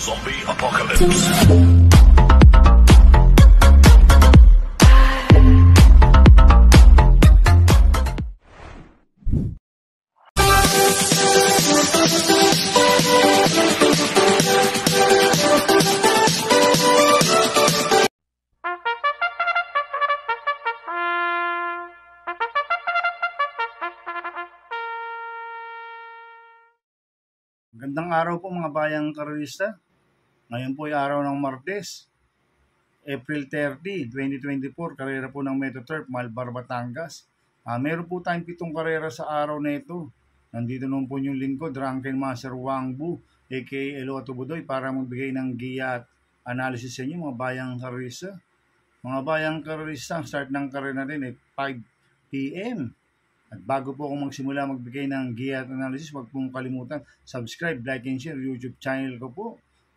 Zombie Apocalypse. Magandang araw po mga bayang karalista. Ngayon po ay araw ng Martes, April 30, 2024, karera po ng Metoturf, Malbar, Batangas. Meron po tayong 7 karera sa araw na ito. Nandito naman po yung lingkod, Drunken Master Wang Bu, aka Elo Atubudoy, para magbigay ng giya at analysis sa inyo mga bayang karalista. Mga bayang karalista, ang start ng karera natin ay 5 p.m. At bago po ako magsimula magbigay ng giya at analysis, huwag pong kalimutan subscribe, like, and share YouTube channel ko po.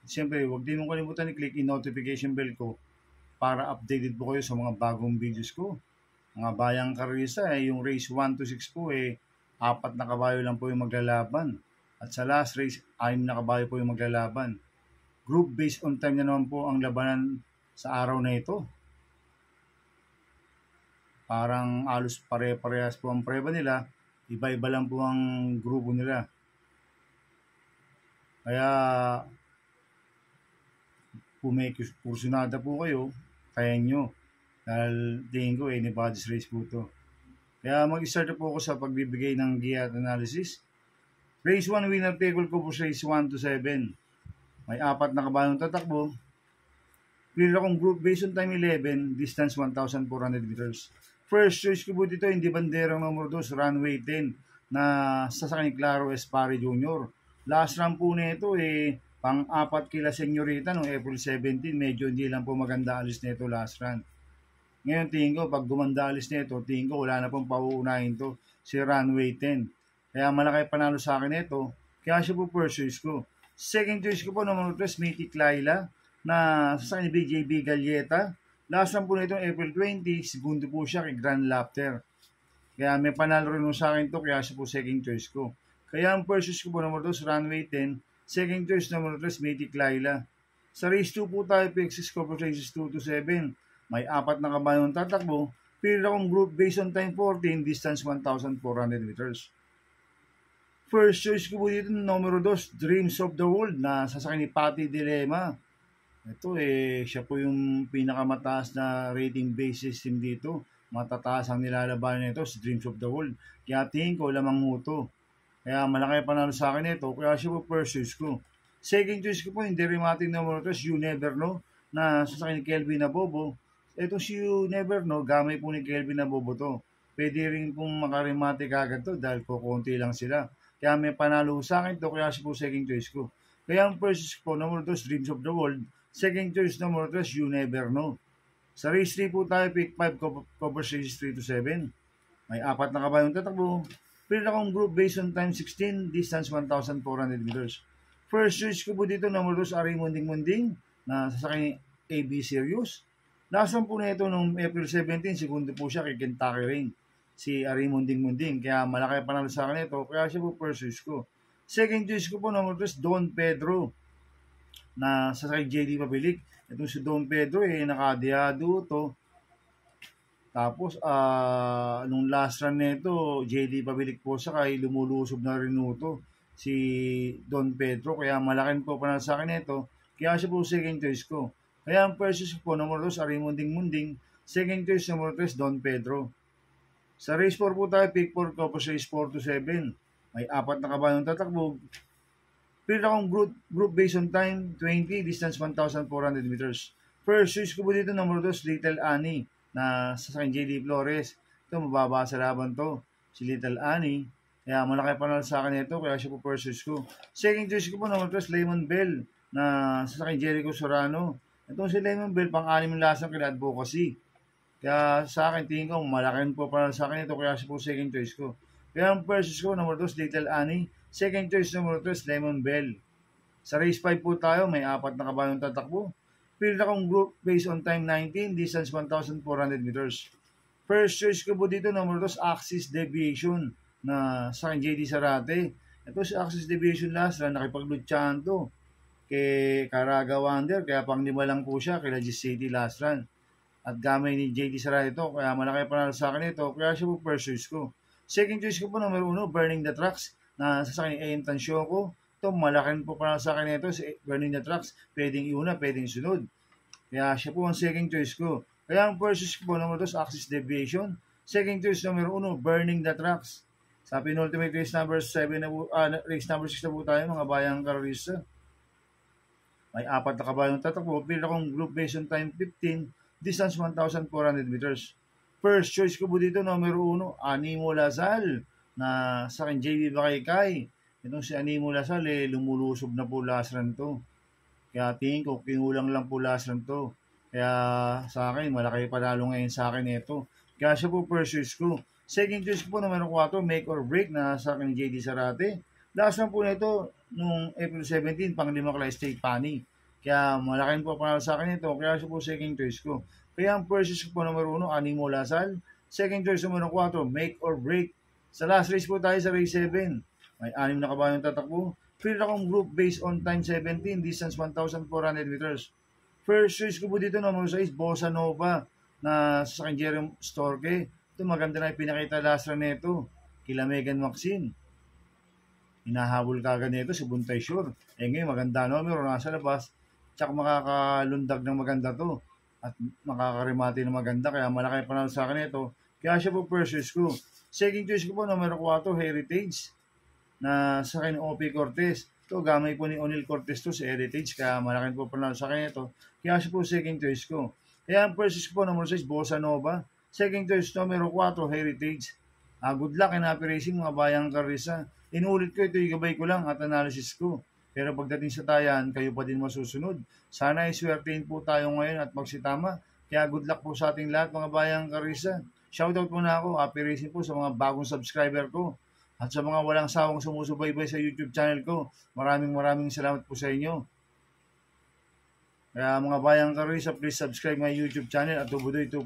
At siyempre, huwag din mong kalimutan i-click yung notification bell ko para updated po kayo sa mga bagong videos ko. Mga bayang karalista, yung race 1 to 6 po, 4 na kabayo lang po yung maglalaban. At sa last race, 6 na kabayo po yung maglalaban. Group based on time na naman po ang labanan sa araw na ito. Parang alos pare-parehas po ang preba nila, iba-iba lang po ang grupo nila. Kaya kung may kursunada po kayo, kaya nyo. Dahil tingin ko anybody's race po ito. Kaya mag-start po ako sa pagbibigay ng giya at analysis. Race 1 winner table ko po sa race 1 to 7. May 4 na kabayong tatakbo. Clear akong group based on time 11, distance 1,400 meters. First choice ko po dito, hindi banderang numero 2, runway 10, na sasakay ni Claro Espari Jr. Last run po nito, pang-4 kila Senyorita noong April 17, medyo hindi lang po maganda alis nito last run. Ngayon tingin ko, pag gumanda alis nito, tingin ko wala na pong pauunahin to, si runway 10. Kaya malaki panalo sa akin nito, kaya siya po first choice ko. Second choice ko po, numero 3, Mythic Laila, na sasakay ni BJB Galleta. Last run po nito April 20, segundo po siya kay Grand Laughter. Kaya may panalo rin sa akin to, kaya siya po second choice ko. Kaya ang first choice ko po number 2, runway 10. Second choice number 3, Mythic Laila. Sa race 2 po tayo, PXS Corporate Races 2 to 7. May 4 na kabayong tatakbo. Period akong group based on time 14, distance 1,400 meters. First choice ko po dito, number 2, Dreams of the World, na sasakay ni Patty Dilemma. Ito siya po yung pinakamataas na rating based system dito. Matataas ang nilalabanan nito sa Dreams of the World. Kaya tingin ko lamang huto. Kaya malaki panalo sa akin ito. Kaya siya po first choice ko. Second choice ko po yung Derimatic number 3, You Never Know, na sasakay ni Kelvin Abobo. Ito si You Never Know, gamay po ni Kelvin Abobo to. Pwede rin pong makarimatic agad to dahil kukunti lang sila. Kaya may panalo sa akin to. Kaya siya po second choice ko. Kaya ang first choice ko, number 2, Dreams of the World. Second choice number 3, You Never Know. Sa race 3 po tayo, pick 5, cover races 3 to 7. May 4 na kabayong tatakbo. Pero akong group based on time 16, distance 1,400 meters. First choice ko po dito, number 2, Ari Munding-Munding, na sasakay ni AB Sirius. Last one po na ito noong April 17, segundo po siya kay Kentucky Rain, si Ari Munding-Munding. Kaya malaki panalo sa akin ito, kaya siya po first choice ko. Second choice ko po, number 3, Don Pedro, na sasakay JD Pabilik. Itong si Don Pedro nakadiado to. Tapos nung last run nito, JD Pabilik po sakay, lumulusob na rin ito si Don Pedro. Kaya malaking po panalo sa akin ito. Kaya siya po second choice ko. Kaya ang first choice po, number 2, Ari Munding-Munding. Second choice, number 3, Don Pedro. Sa race 4 po tayo, pick 4, couples race 4 to 7. May 4 na kabayong tatakbo. Pero akong group based on time 20, distance 1,400 meters. First choice ko po dito, number 2, Little Annie, na sasakay JD Flores. Ito, mababa sa laban to, si Little Annie. Kaya malaki panalo sa akin ito, kaya siya po first choice ko. Second choice ko po, number 3, Lemon Bell, na sasakay Jericho Sorano. Itong si Lemon Bell, pang-anim yung lasang kila advocacy. Kaya sa akin, tingin ko, malaki po panalo sa akin ito, kaya siya po second choice ko. Kaya ang first choice ko, number 2, Little Annie. Second choice, number 3, Lemon Bell. Sa race 5 po tayo, may 4 na kabayong tatakbo. Field akong group based on time 19, distance 1,400 meters. First choice ko po dito, number 2, Axis Deviation, na sa JD Sarate. Ito si Axis Deviation last run, nakipag-lutsahan to. kay Caraga Wander, kaya pang 5 lang po siya, kay Legis City last run. At gamay ni JD Sara ito, kaya malaki panalo sa akin ito, kaya siya po first choice ko. Second choice ko po, number 1, Burning the Trucks, na sa akin AM Tansyoko. Ito, malaking po panalo sa akin ito, si Burning the Trucks, pwedeng iuna, pwedeng sunod. Kaya siya po ang second choice ko. Kaya ang first choice ko po, number 2, Axis Deviation. Second choice, number 1, Burning the Trucks. Sa penultimate race number 7 na po, race number 6 na po tayo, mga bayang karista. May 4 na kabayang tatakbo, pila akong group based on time 15, distance 1,400 meters. First choice ko po dito, number 1, Animo Lasal, na sa akin JB Bakaykay. Itong si Animo Lasal, lumulusob na po last run to. Kaya tingin ko, kinulang lang po last run to. Kaya sa akin, malaki panalo ngayon sa akin ito. Kaya siya po first choice ko. Second choice ko po, number 4, Make or Break, na sa akin JD Sarate. Last run po nito, nung April 17, pang 5 class state pani. Kaya malaking po panalo sa akin ito, kaya siya po second choice ko. Kaya ang first choice ko po, number 1, Animo Lasal. Second choice number 4, Make or Break. Sa last race po tayo sa race 7. May 6 na kabayang tatakbo. Field akong group based on time 17, distance 1,400 meters. First choice ko po dito, number 6, Bossa Nova, na sa akin Jerome Storke. Ito maganda na ipinakita last run nito. Kila Megan Maxine. Hinahabol kagad nito si Buntay Sure. Ngayon maganda numero, nasa labas. Tsaka makakalundag ng maganda to. At makakarimati ng maganda. Kaya malaki panalo sa akin ito. Kaya siya po first choice ko. Second choice ko po, number 4, Heritage, na sa akin OP Cortez. Ito, gamay po ni O'Neal Cortez to sa Heritage. Kaya malaki po panalo sa akin ito. Kaya siya po second choice ko. Kaya ang first choice ko po, number 6, Bossa Nova. Second choice, number 4, Heritage. Good luck and happy racing, mga bayang karisa. Inulit ko ito, igabay ko lang at analysis ko. Pero pagdating sa tayan, kayo pa din masusunod. Sana iswertein po tayo ngayon at magsitama. Kaya good luck po sa ating lahat, mga bayang karisa. Shoutout muna ako, happy racing po sa mga bagong subscriber ko. At sa mga walang sawang sumusubaybay sa YouTube channel ko, maraming salamat po sa inyo. Kaya mga bayang karisa, please subscribe my YouTube channel at Tubudoy 2.0.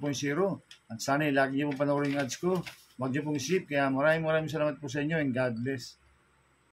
At sana lagi niyo pong panoorin yung ads ko. Huwag niyo pong isip. Kaya maraming salamat po sa inyo and God bless.